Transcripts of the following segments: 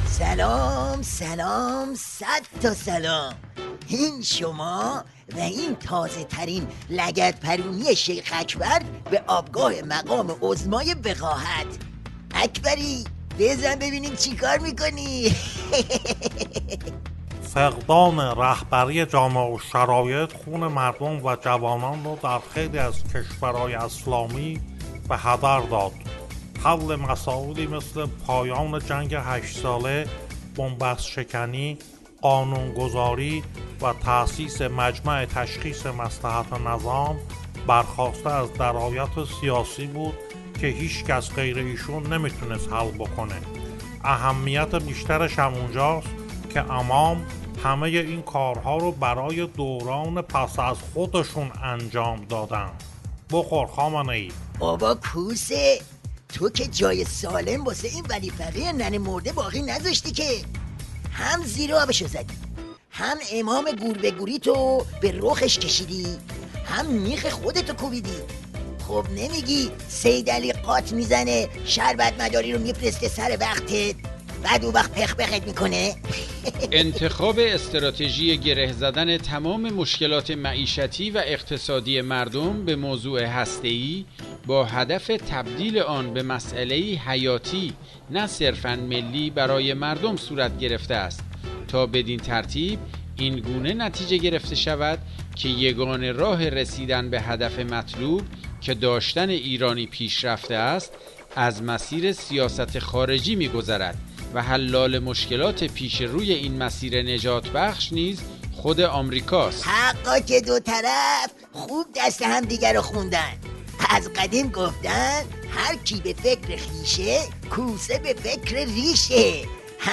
سلام سلام، صد تا سلام. این شما و این تازه ترین لگد پرونی شیخ اکبر به آبگاه مقام عظمای وقاحت. اکبری بزن ببینیم چی کار میکنی. فقدان رهبری جامعه و شرایط خون مردم و جوانان رو در خیلی از کشورهای اسلامی به هدر داد. حل مسائلی مثل پایان جنگ 8 ساله، بنبست شکنی، قانونگذاری و تأسیس مجمع تشخیص مصلحت نظام برخواسته از درایت سیاسی بود که هیچ کس غیر ایشون نمیتونست حل بکنه. اهمیت بیشترش هم اونجاست که امام همه این کارها رو برای دوران پس از خودشون انجام دادن. بخور خامنه‌ای. بابا کوسه، تو که جای سالم واسه این ولی فقیه ننه مرده باقی نذاشتی که. هم زیر آبشو زدی، هم امام گور به گوری تو به رخش کشیدی، هم میخ خودتو کوبیدی. خب نمیگی سید علی قات میزنه شربت مداری رو میفرسته سر وقتت، بعد اون وقت پخت میکنه؟ انتخاب استراتژی گره زدن تمام مشکلات معیشتی و اقتصادی مردم به موضوع هسته‌ای با هدف تبدیل آن به مسئله حیاتی نه صرفاً ملی برای مردم صورت گرفته است تا بدین ترتیب این گونه نتیجه گرفته شود که یگانه راه رسیدن به هدف مطلوب که داشتن ایرانی پیشرفته است از مسیر سیاست خارجی می‌گذرد و حلال مشکلات پیش روی این مسیر نجات بخش نیز خود آمریکاست. حقا که دو طرف خوب دست هم دیگر رو خوندن. از قدیم گفتن هر کی به فکر خیشه کوسه به فکر ریشه.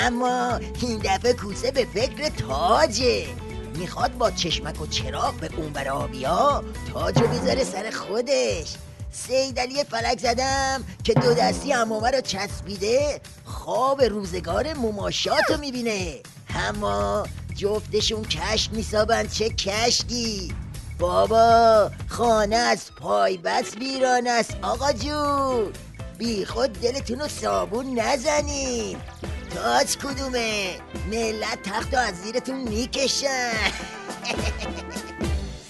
اما این دفعه کوسه به فکر تاجه. میخواد با چشمک و چراغ به اون بر آبیا تاجو بذاره سر خودش. سید علی فلک زدم که دو دستی عمامه رو چسبیده خواب روزگار مماشاتو میبینه. اما جفتشون کشک میسابند. چه کشکی بابا، خانه از پای بس ویران است. آقا جون بی خود دلتون رو صابون نزنین. تاج کدومه؟ ملت تختو از زیرتون میکشن.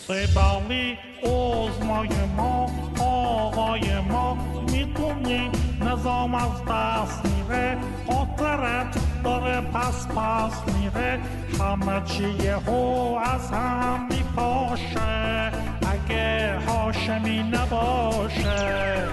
سیدالی عظمای ما، آقای ما، میدونی نظام از دست میره، خاطرت داره پس میره، همه چیه هو از هم میپاشه اگه هاشمی نباشه.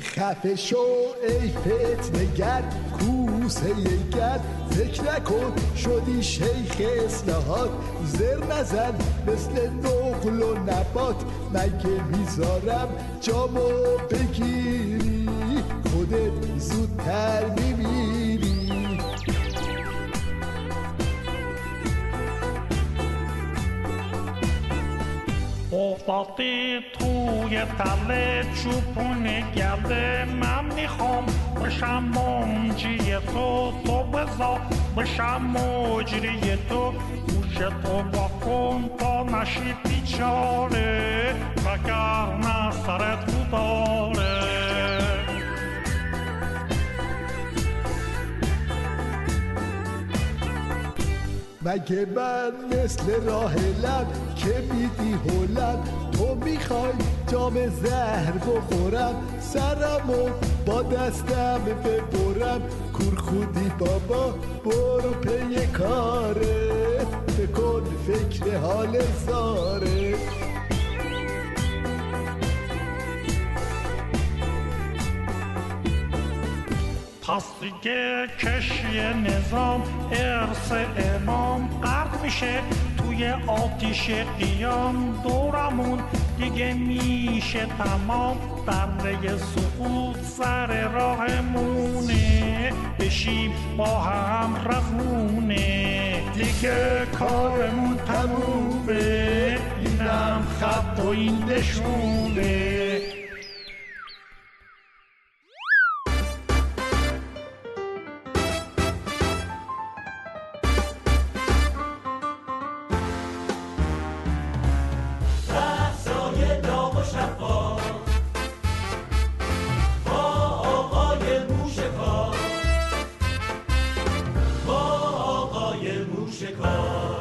خفه شو ای فتنه‌گر کوسه گر، فکر نکن شدی شیخ اصلاحات، زر نزن مثل نقل و نبات، مگه میذارم جامو بگیری خودت زودتر میمیری. افتادی توی تله چوپون گرده، من میخوام بشم منجی تو، تو بذار بشم مجری تو، گوش تو با کن تا نشی بیچاره وگرنه سرت گوداره. مگه من مثل راه لب که میدی هلم، تو میخوای جام زهر بخورم، سرمو با دستم ببرم، کور خودی بابا برو پی کارت، بکن فکر حال زاره. پس دیگه کشی نظام ارث امام غرق میشه توی آتیش قیام، دورمون دیگه میشه تمام، دره سقوط سر راهمونه، بشیم با هم رفونه، دیگه کارمون تمومه، اینم خط و این نشونه. موشکافی